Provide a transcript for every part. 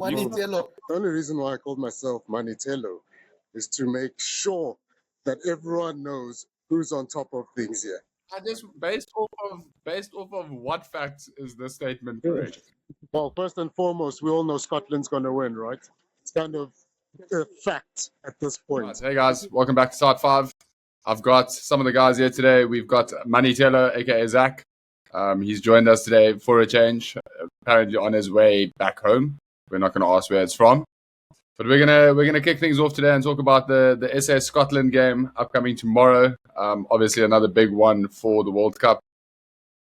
MoneyThelo. The only reason why I called myself MoneyThelo is to make sure that everyone knows who's on top of things here. I just based off of what facts is this statement correct? Well, first and foremost, we all know Scotland's going to win, right? It's kind of a fact at this point. Right, hey guys, welcome back to Start 5. I've got some of the guys here today. We've got MoneyThelo, aka Zach. He's joined us today for a change, apparently on his way back home. We're not going to ask where it's from. But we're gonna kick things off today and talk about the SA Scotland game upcoming tomorrow. Obviously another big one for the World Cup.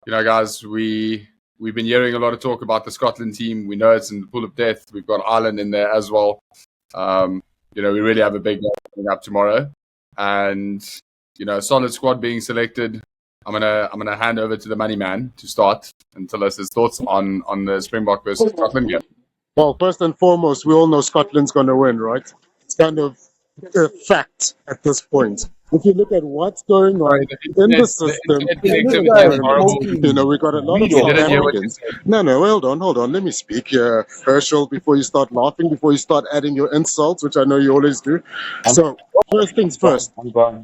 You know, guys, we've been hearing a lot of talk about the Scotland team. We know it's in the pool of death. We've got Ireland in there as well. You know, we really have a big game coming up tomorrow, and you know, solid squad being selected. I'm gonna hand over to the money man to start and tell us his thoughts on the Springbok versus Scotland game. Well, first and foremost, we all know Scotland's going to win, right? It's kind of a fact at this point. If you look at what's going on in the system, you know, we got a lot of South Africans. No, hold on. Let me speak, Herschel, before you start laughing, before you start adding your insults, which I know you always do. So, first things first,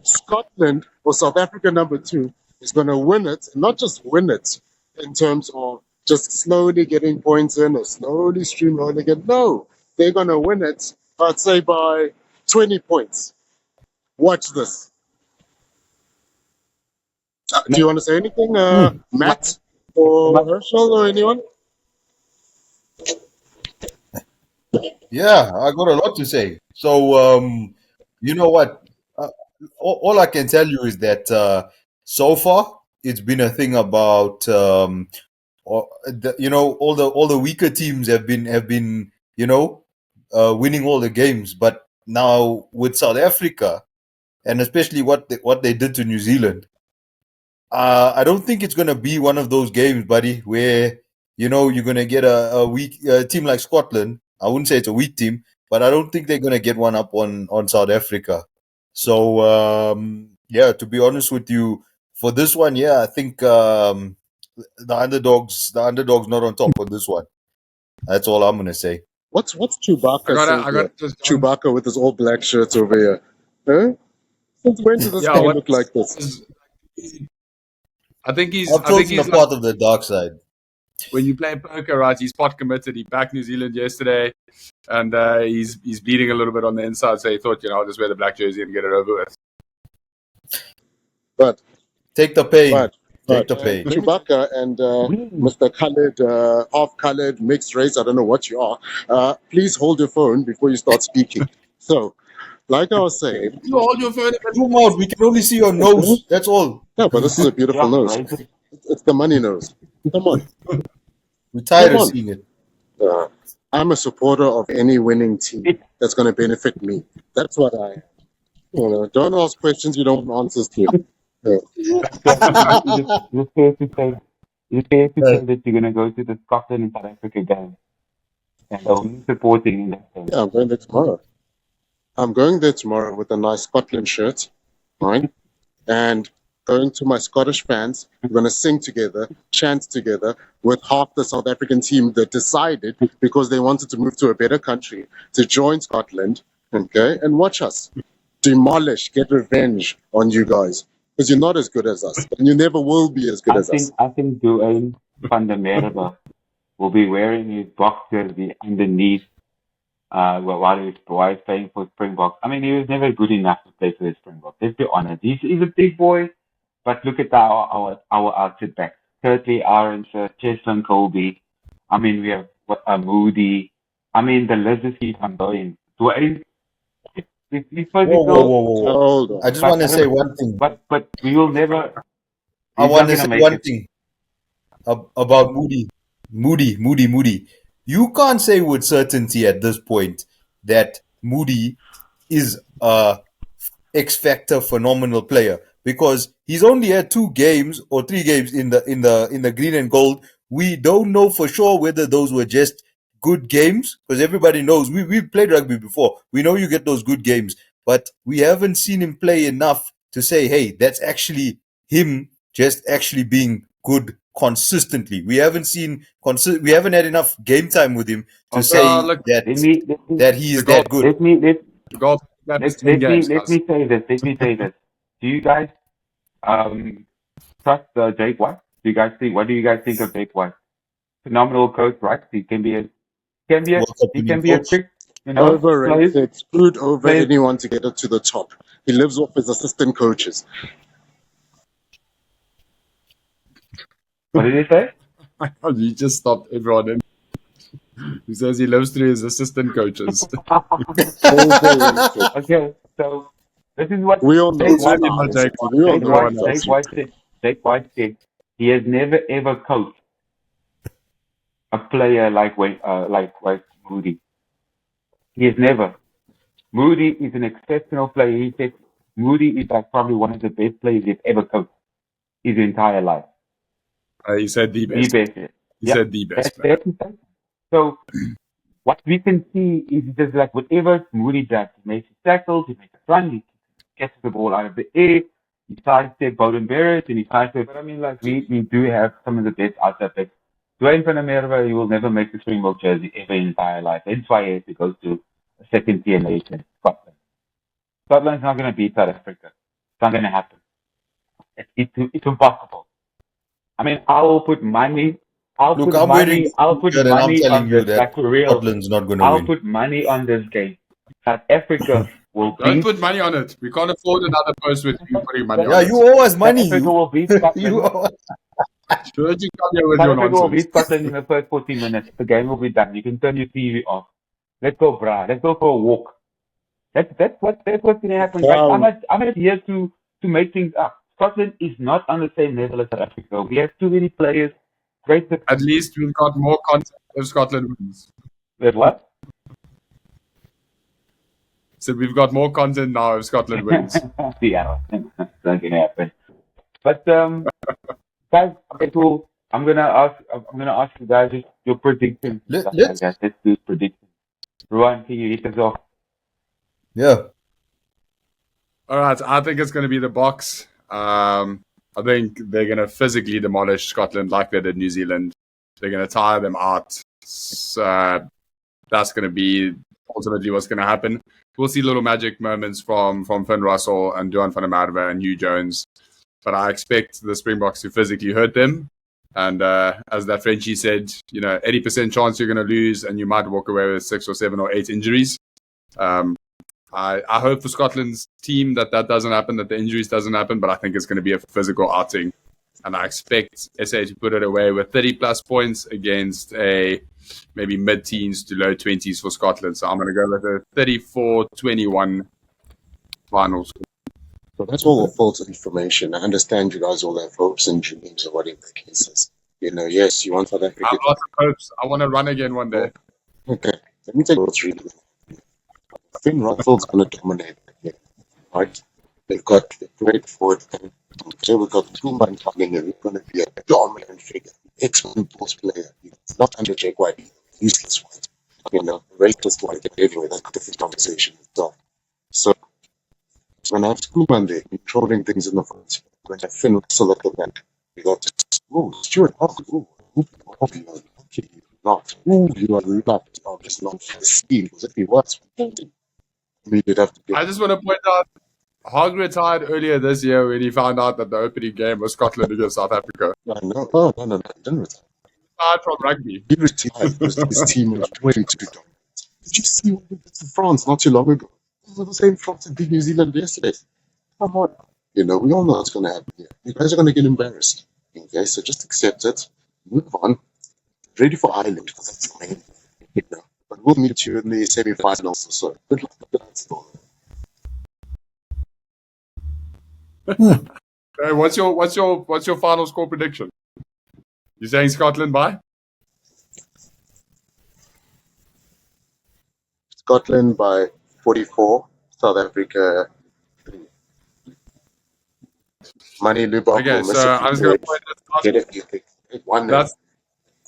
Scotland, or South Africa number 2, is going to win it, and not just win it in terms of just slowly getting points in or slowly streamlining it. No, they're going to win it, I'd say, by 20 points. Watch this. Do you want to say anything, Matt or Herschel or anyone? Yeah, I got a lot to say. So, you know what? All I can tell you is that so far it's been a thing about you know, all the weaker teams have been you know, winning all the games, but now with South Africa and especially what they did to New Zealand, I don't think it's going to be one of those games, buddy, where you know you're going to get a weak team like Scotland. I wouldn't say it's a weak team, but I don't think they're going to get one up on South Africa. So yeah, to be honest with you, for this one, yeah, I think the underdog's not on top on this one. That's all I'm going to say. What's Chewbacca? Chewbacca with his all black shirts over here. Huh? Since when does this guy look like this? I think he's part of the dark side. When you play poker, right, he's spot committed. He backed New Zealand yesterday, and he's bleeding a little bit on the inside. So he thought, you know, I'll just wear the black jersey and get it over with. But take the pain. Take the pain. Chewbacca and Mr. Khaled, half Khaled, mixed race. I don't know what you are. Please hold your phone before you start speaking. So, like I was saying, you hold your phone. Zoom out. We can only see your nose. That's all. Yeah, but this is a beautiful nose. It's the money nose. Come on. We're tired of seeing it. I'm a supporter of any winning team that's going to benefit me. That's what I. You know, don't ask questions you don't want answers to. It's fair to say that you're going to go to the Scotland and South Africa game, and only supporting in that game. Yeah, I'm going there tomorrow. I'm going there tomorrow with a nice Scotland shirt, right? And going to my Scottish fans. We're going to sing together, chant together with half the South African team that decided, because they wanted to move to a better country, to join Scotland, okay? And watch us demolish, get revenge on you guys. Because you're not as good as us, and you never will be as good as us. I think Duane van der Merwe will be wearing his box jersey underneath while he's playing for Springboks. I mean, he was never good enough to play for the Springboks. Let's be honest. He's a big boy, but look at our outfit back. Curtly, Aaron, Cheslin, Colby. I mean, we have Moody. I mean, the list just keeps on going. Duane. Whoa. I just want to say one thing. But we will never. I want to say one thing about Moody. You can't say with certainty at this point that Moody is a X Factor phenomenal player, because he's only had 2 games or 3 games in the green and gold. We don't know for sure whether those were just good games, because everybody knows we've played rugby before. We know you get those good games, but we haven't seen him play enough to say, hey, that's actually him just actually being good consistently. We haven't seen we haven't had enough game time with him to say that he is that good. Let me guys. say this. Do you guys trust Jake White? What do you guys think of Jake White? Phenomenal coach, right? He can be a quick, overrated, screwed over anyone to get it to the top. He lives off his assistant coaches. What did he say? You just stopped everyone in. He says he lives through his assistant coaches. Okay, so this is what we all know. Jake White said he has never ever coached a player like Moody. He has never. Moody is an exceptional player. He said Moody is like probably one of the best players he's ever coached his entire life. He said the best. He said the best. So what we can see is just like whatever Moody does, he makes his tackles, he makes a run, he catches the ball out of the air, he sidesteps Bowden Barrett, and he sidesteps. But I mean, like we do have some of the best outside backs. Ruan van der Merwe, he will never make the Springbok jersey ever in his entire life. That's why he has to go to a second tier nation, Scotland. Scotland's not going to beat South Africa. It's not going to happen. It's impossible. I mean, I will put money. I'll put money on this. Like for real, Scotland's not going to win. I'll put money on this game. South Africa will beat. Don't put money on it. We can't afford another post with you putting money on it. Yeah, you owe us money. South Africa will beat Scotland. South Africa will beat Scotland in the first 14 minutes. The game will be done. You can turn your TV off. Let's go, brah. Let's go for a walk. That's what's going to happen. Wow. I'm not here to make things up. Scotland is not on the same level as South Africa. We have too many players. At least we've got more content if Scotland wins. Wait, what? So we've got more content now if Scotland wins. Yeah, that's not gonna happen. But guys, okay, cool. I'm gonna ask you guys your predictions. Let's do predictions. Ruan, can you hit us off? Yeah. All right, I think it's going to be the Boks. I think they're going to physically demolish Scotland like they did New Zealand. They're going to tire them out. So that's going to be ultimately what's going to happen. We'll see little magic moments from Finn Russell and Ruan van der Merwe and Hugh Jones. But I expect the Springboks to physically hurt them. And as that Frenchie said, 80% chance you're going to lose and you might walk away with 6 or 7 or 8 injuries. I hope for Scotland's team that doesn't happen, that the injuries doesn't happen, but I think it's going to be a physical outing. And I expect SA to put it away with 30-plus points against a maybe mid-teens to low 20s for Scotland. So I'm going to go with a 34-21 final score. So that's all false information. I understand you guys all have hopes and dreams or whatever the case is. Yes, you want South Africa. I have lots of hopes. I want to run again one day. Okay, let me take what's really good. Finn Russell's going to dominate the game, right? They've got a great forward. So we've got 2 man coming in. He's going to be a dominant figure, excellent post player. He's not under Jake White, useless White. Racist White. Anyway, that's a different conversation itself. So when I have 2 man there, controlling things in the front, when I Finn Russell at the back, we got Stuart Hawkins. Okay, not. You are not. It's not the scheme because if he was, I just want to point out, Hogg retired earlier this year when he found out that the opening game was Scotland against South Africa. No. He didn't retire. He retired from rugby. He retired because his team was way too dominant. Did you see what we did to France not too long ago? It was the same France that beat New Zealand yesterday. Come on. We all know what's going to happen here. You guys are going to get embarrassed. Okay, so just accept it. Move on. Ready for Ireland because that's the main thing. But we'll meet you in the semi-finals or so. Good luck with that story. Hey, what's your final score prediction? You saying Scotland by? Scotland by 44. South Africa 3. Money Lubach. Okay, so I was going to point that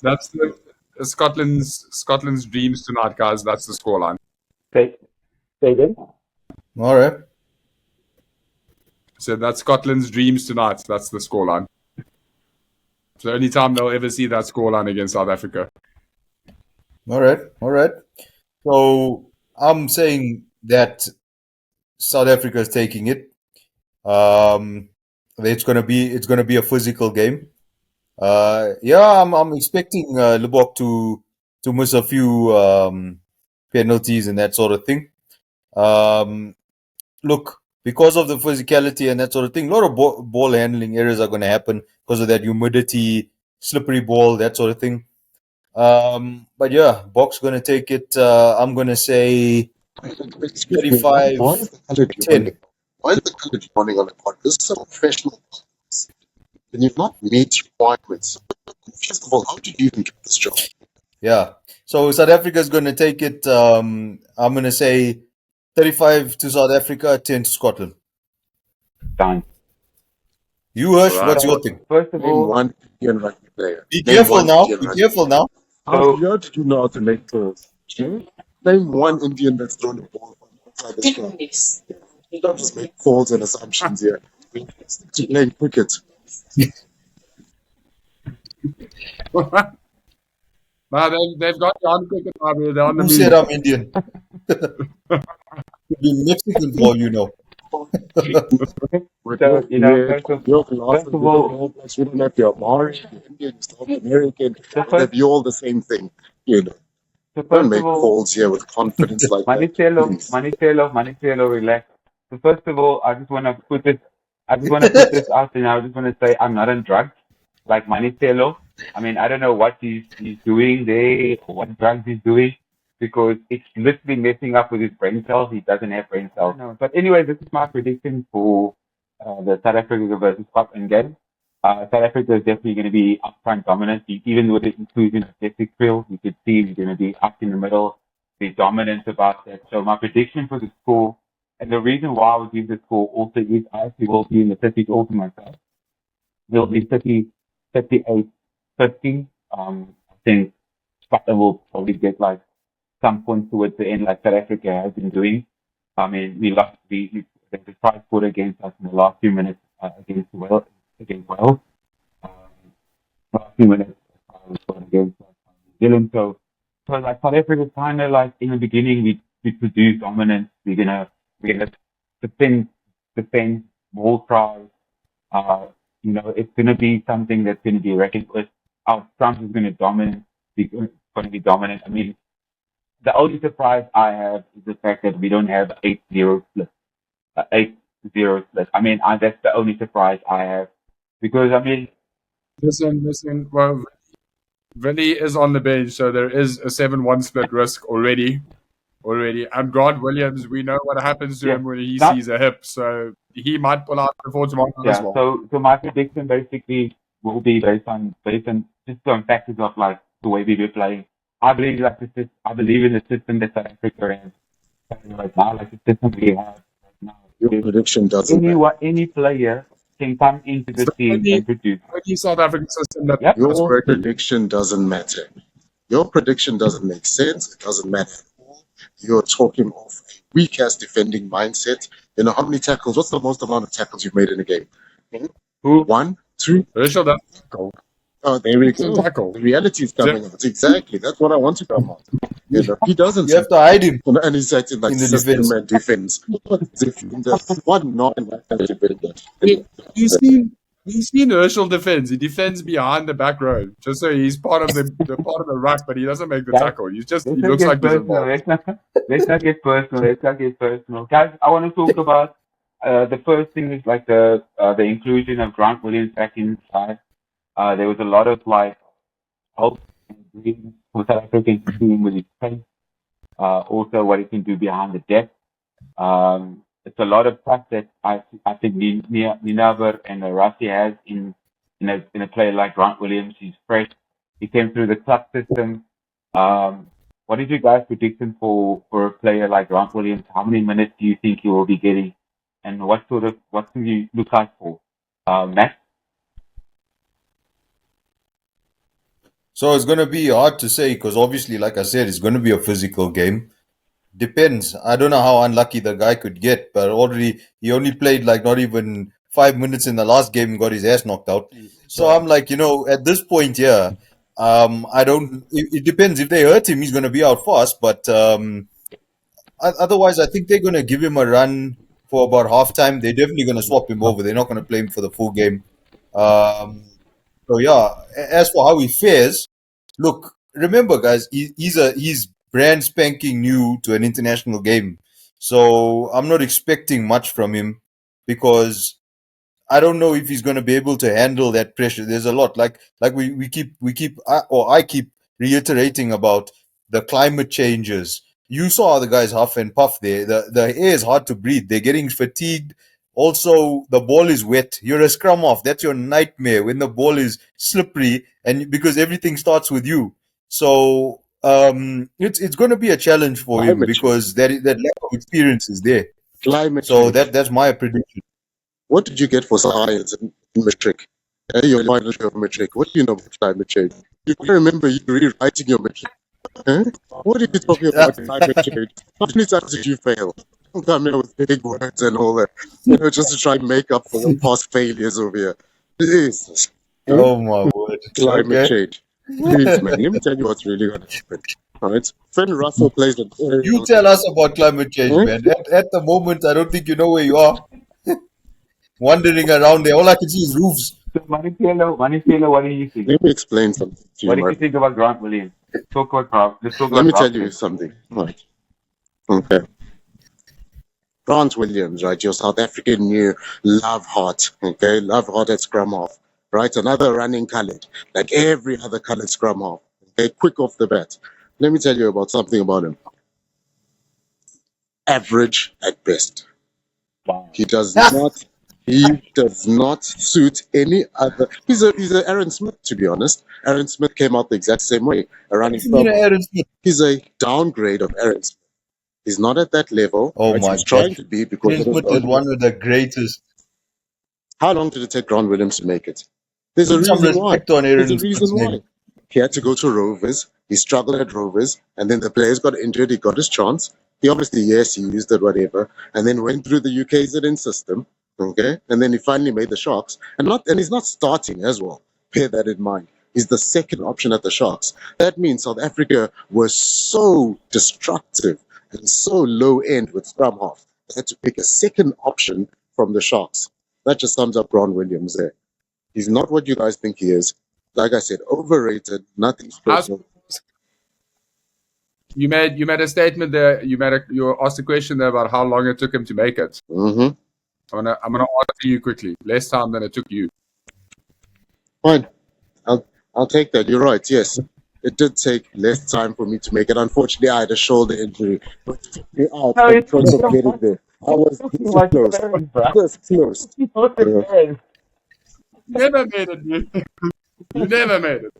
that's the Scotland's dreams tonight, guys. That's the scoreline. Say again. All right. So that's Scotland's dreams tonight. That's the scoreline. It's the only time they'll ever see that scoreline against South Africa. All right. So I'm saying that South Africa is taking it. It's gonna be a physical game. Yeah, I'm expecting Lubok to miss a few penalties and that sort of thing. Look, because of the physicality and that sort of thing, a lot of ball handling errors are going to happen because of that humidity, slippery ball, that sort of thing. But yeah, Bok's going to take it. I'm going to say 35 Why is the colored 10. Why is the colored running on the court? This is a professional practice. And you've not met requirements. First of all, how did you even get this job? Yeah. So South Africa is going to take it. I'm going to say 35 to South Africa, 10 to Scotland. Done. You, Hersch, what's your thing? First of all, one Indian rugby player. Be careful now. Be careful now. How did you know how to make calls? Name one Indian that's thrown the ball outside the ground. You don't just make calls and assumptions here. Stick to playing cricket. Nah, they've got the cricket library. They're on the Who move. said I'm Indian? Could be Mexican for all you know. So, you know, first of all, we don't have your Maori, Indian, South American, they'll be all the same thing. You know, so don't make calls here with confidence like that. MoneyThelo, relax. So first of all, I just want to put this out, and I just want to say I'm not on drugs like MoneyThelo. I mean, I don't know what he's doing there or what drugs he's doing, because it's literally messing up with his brain cells. He doesn't have brain cells. No. But anyway, this is my prediction for the South Africa versus Scotland game. South Africa is definitely going to be up front dominant. Even with the inclusion of Pacific Kriel, you could see he's going to be up in the middle, be dominant about that. So my prediction for the score, and the reason why I would give the score also is I actually will be in the 30s also myself. It'll be 38-50. I think Scotland will probably get like some points towards the end, like South Africa has been doing. I mean, we lost the try scored against us in the last few minutes against Wales. Last few minutes scored against New Zealand. So like South Africa kind of like in the beginning we produce dominance. We're gonna defend ball tries. You know, it's gonna be something that's gonna be reckoned with. Our front is gonna dominate. Going to be dominant. I mean, the only surprise I have is the fact that we don't have 8-0 split. 8-0 split. I mean, that's the only surprise I have. Because, I mean... Listen. Well, Vinny is on the bench, so there is a 7-1 split risk already. And Grant Williams, we know what happens to him when he sees a hip, so he might pull out before tomorrow as well. So my prediction basically will be based on just on factors of like the way we were playing. I believe in the system that South Africa has right now, like the system we have right now. Your prediction doesn't any player can come into the team and produce. South African system your prediction doesn't matter. Your prediction doesn't make sense. It doesn't matter at all. You're talking of a weak-ass defending mindset. You know how many tackles? What's the most amount of tackles you've made in a game? Who? 1, 2. Herschel doesn't tackle. Oh, there we go. Tackle. The reality is coming out. Exactly. That's what I want to come out. You know, he doesn't. You have to hide him. And he's acting like in the system and defense. What not in that You've seen Herschel defends. He defends behind the back row, just so he's part of the part of the ruck, but he doesn't make the tackle. He looks like he's involved. Let's not get personal. Guys, I want to talk about the first thing is like the inclusion of Grant Williams back inside. There was a lot of like hope and dreams for South African team with his pace. Also what he can do behind the deck. It's a lot of trust that I think Ninaber and Rassi has in a player like Grant Williams. He's fresh. He came through the club system. What is your guys' prediction for a player like Grant Williams? How many minutes do you think he will be getting? And what do you look out for? Matt? So it's going to be hard to say because obviously, like I said, it's going to be a physical game. Depends. I don't know how unlucky the guy could get, but he only played like not even 5 minutes in the last game and got his ass knocked out. So I'm like, at this point here, I don't. It depends. If they hurt him, he's going to be out fast. But otherwise, I think they're going to give him a run for about halftime. They're definitely going to swap him over. They're not going to play him for the full game. So yeah, as for how he fares, look, remember, guys, he's brand spanking new to an international game. So I'm not expecting much from him because I don't know if he's going to be able to handle that pressure. There's a lot, like I keep reiterating about the climate changes. You saw the guys huff and puff there. The air is hard to breathe. They're getting fatigued. Also, the ball is wet. You're a scrum off. That's your nightmare when the ball is slippery, and because everything starts with you. So it's going to be a challenge for him because that lack of experience is there. So that's my prediction. What did you get for science in matric? Your final year of matric. What do you know about climate change? You remember you rewriting your matric. What are you talking about climate change? How many times did you fail? Don't come here with big words and all that. Just to try and make up for your past failures over here. Jesus. Oh my word. Climate change. Please, man. Let me tell you what's really going to happen. All right. Finn Russell plays an aerial. You tell us about climate change, man. At the moment, I don't think you know where you are. Wandering around there, all I can see is roofs. So, MoneyThelo, what do you think? Let me explain something to you. What do you think about Grant Williams? Let me tell you something. Right. Okay. Grant Williams, right? Your South African new love heart. Okay. Love heart at scrum half. Right. Another running coloured. Like every other coloured scrum half. Okay. Quick off the bat. Let me tell you about something about him. Average at best. Wow. He does not suit any other. He's a Aaron Smith, to be honest. Aaron Smith came out the exact same way. He's a downgrade of Aaron Smith. He's not at that level. Oh my He's trying to be because Aaron Smith is one of the greatest. How long did it take Grant Williams to make it? There's a reason why. There's a reason why. He had to go to Rovers. He struggled at Rovers, and then the players got injured. He got his chance. He obviously, yes, he used it, whatever, and then went through the UK ZN system. Okay, and then he finally made the Sharks, and he's not starting as well. Bear that in mind. He's the second option at the Sharks. That means South Africa was so destructive and so low end with scrum half. They had to pick a second option from the Sharks. That just sums up Grant Williams there. He's not what you guys think he is. Like I said, overrated. Nothing special. You made a statement there. You asked a question there about how long it took him to make it. Mm-hmm. I'm gonna answer you quickly. Less time than it took you. Fine, I'll take that. You're right. Yes, it did take less time for me to make it. Unfortunately, I had a shoulder injury, but it took me out in terms of getting there. I was this close. Never made it. You never made it.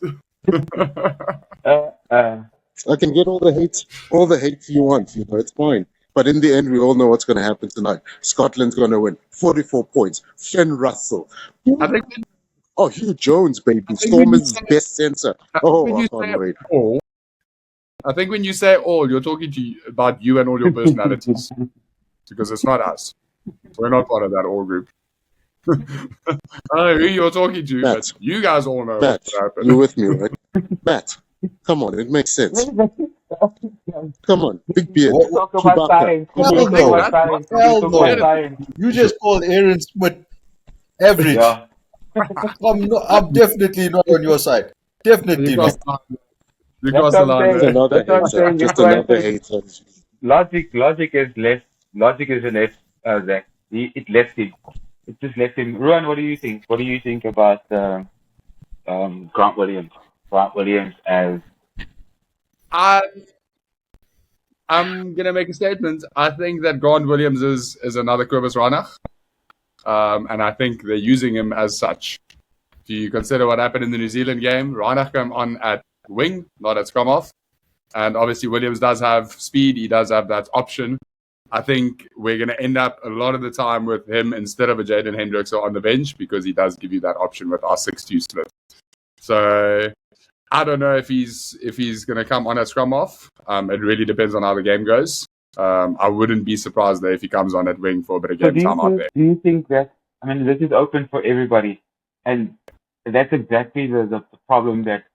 I can get all the hate you want. It's fine. But in the end, we all know what's going to happen tonight. Scotland's going to win. 44 points. Finn Russell. Hugh Jones, baby. Stormer's best centre. I can't wait. I think when you say all, you're talking about you and all your personalities. Because it's not us. We're not part of that all group. I don't know who you're talking to, Matt, but you guys all know Matt, what's happening. You're with me, right? Matt, come on. It makes sense. Come on, big beard. You just called Aaron Smith average. Yeah. I'm definitely not on your side. Definitely not. You crossed the line. Just another hater. Logic is less. Logic is less. Zach. It left him. It just left him. Ruan, what do you think? What do you think about Grant Williams? Grant Williams as. I'm going to make a statement. I think that Grant Williams is another Kobus Reinach. And I think they're using him as such. If you consider what happened in the New Zealand game, Reinach came on at wing, not at scrum half. And obviously Williams does have speed. He does have that option. I think we're going to end up a lot of the time with him instead of a Jaden Hendricks on the bench because he does give you that option with our 6-2 split. So I don't know if he's going to come on at scrum half. It really depends on how the game goes. I wouldn't be surprised though if he comes on at wing for a bit of game time out there. Do you think that I mean, this is open for everybody. And that's exactly the problem that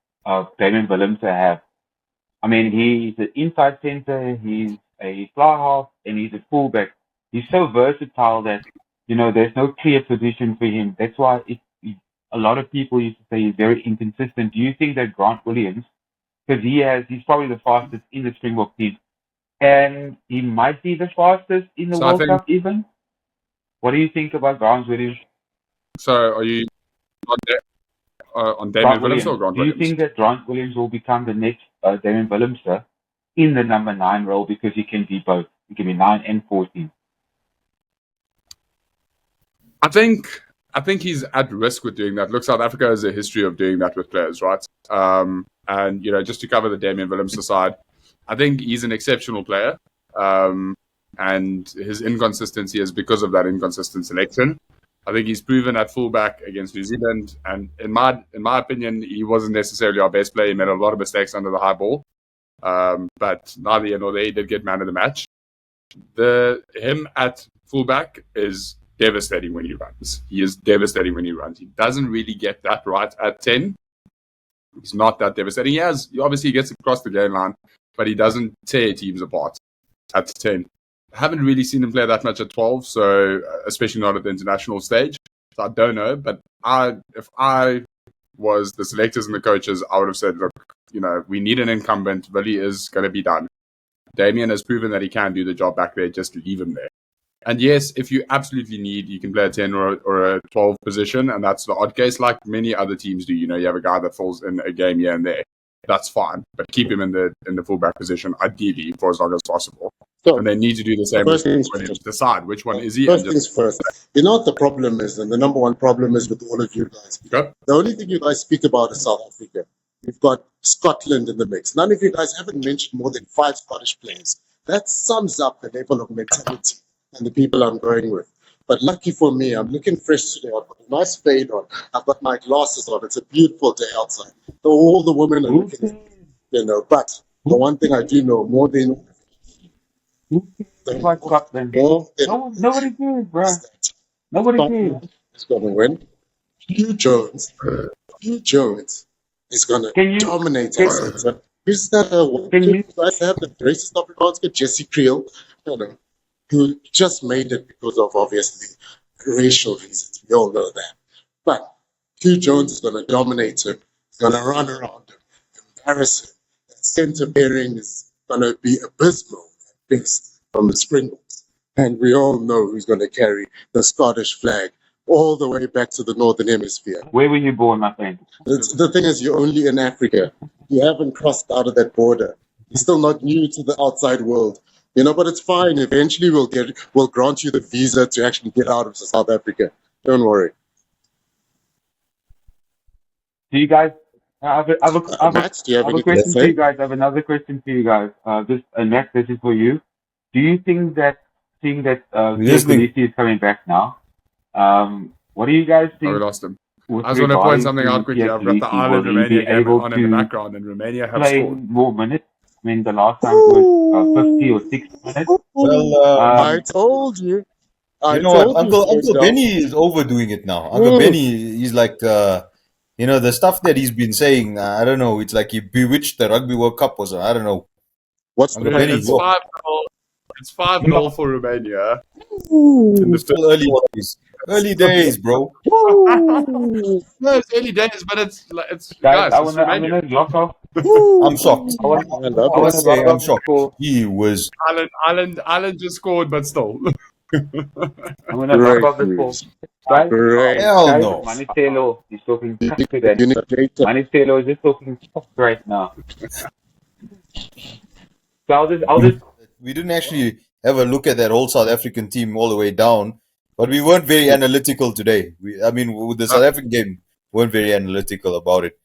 Damon Willemse have. I mean, he's an inside center, he's a fly half, and he's a fullback. He's so versatile that, there's no clear position for him. That's why a lot of people used to say he's very inconsistent. Do you think that Grant Williams, because he's probably the fastest in the Springbok team, and he might be the fastest in the World Cup even? What do you think about Grant Williams? So are you on Damon Willemse or Grant Williams? Do you think that Grant Williams will become the next Damon Willemse in the number 9 role because he can be both? He can be 9 and 14. I think he's at risk with doing that. Look, South Africa has a history of doing that with players, right? And just to cover the Damien Willemse side, I think he's an exceptional player. And his inconsistency is because of that inconsistent selection. I think he's proven at fullback against New Zealand, and in my opinion, he wasn't necessarily our best player. He made a lot of mistakes under the high ball, but neither here nor there, he did get man of the match. Him at fullback is devastating when he runs. He is devastating when he runs. He doesn't really get that right at 10. He's not that devastating. He obviously gets across the game line, but he doesn't tear teams apart at 10. I haven't really seen him play that much at 12, so especially not at the international stage. So I don't know, but if I was the selectors and the coaches, I would have said, look, we need an incumbent. Willie is going to be done. Damien has proven that he can do the job back there. Just leave him there. And yes, if you absolutely need, you can play a 10 or a 12 position, and that's the odd case like many other teams do. You have a guy that falls in a game here and there. That's fine, but keep him in the fullback position, ideally, for as long as possible. So, and they need to do the same with decide which one is he. First things first. You know what the problem is, and the number one problem is with all of you guys. Okay. The only thing you guys speak about is South Africa. We've got Scotland in the mix. None of you guys haven't mentioned more than 5 Scottish players. That sums up the level of mentality and the people I'm going with. But lucky for me, I'm looking fresh today. I've got a nice fade on. I've got my glasses on. It's a beautiful day outside. So all the women are looking, But the one thing I do know more than nobody cares, bro. Nobody cares. Is going to win. Hugh Jones is going to dominate us. Who's that? You guys have the racist Afrikaans kid, Jesse Creel, who just made it because of obviously racial reasons. We all know that. But Hugh Jones is going to dominate him. He's going to run around him, embarrass him. That centre pairing is going to be abysmal at best from the Springboks. And we all know who's going to carry the Scottish flag all the way back to the Northern Hemisphere. Where were you born, my friend? The thing is, you're only in Africa. You haven't crossed out of that border. You're still not new to the outside world. But it's fine. Eventually, we'll grant you the visa to actually get out of South Africa. Don't worry. Do you guys? I have a question for you guys. I have another question for you guys. Matt, this is for you. Do you think that Polisi is coming back now? What do you guys think? Oh, we lost him. I was going to point something out quickly. I've got the Ireland Romania game on in the background, and Romania have scored more minutes. I mean, the last time it was 50 or 60 minutes. Well, I told you. You know what? Uncle Benny is overdoing it now. Uncle Benny, he's like, the stuff that he's been saying, I don't know. It's like he bewitched the Rugby World Cup or something. I don't know. What's Uncle Benny? It's 5-0 for Romania. In the still early days. Early days, bro. No, it's early days, but it's guys. I'm gonna lock off. I'm shocked. I'm shocked. He was. Ireland just scored, but still. I'm gonna lock off the call. Hell no. MoneyThelo is talking to that. MoneyThelo is just talking right now. So I'll just. We didn't actually have a look at that whole South African team all the way down, but we weren't very analytical today. With the South African game, weren't very analytical about it.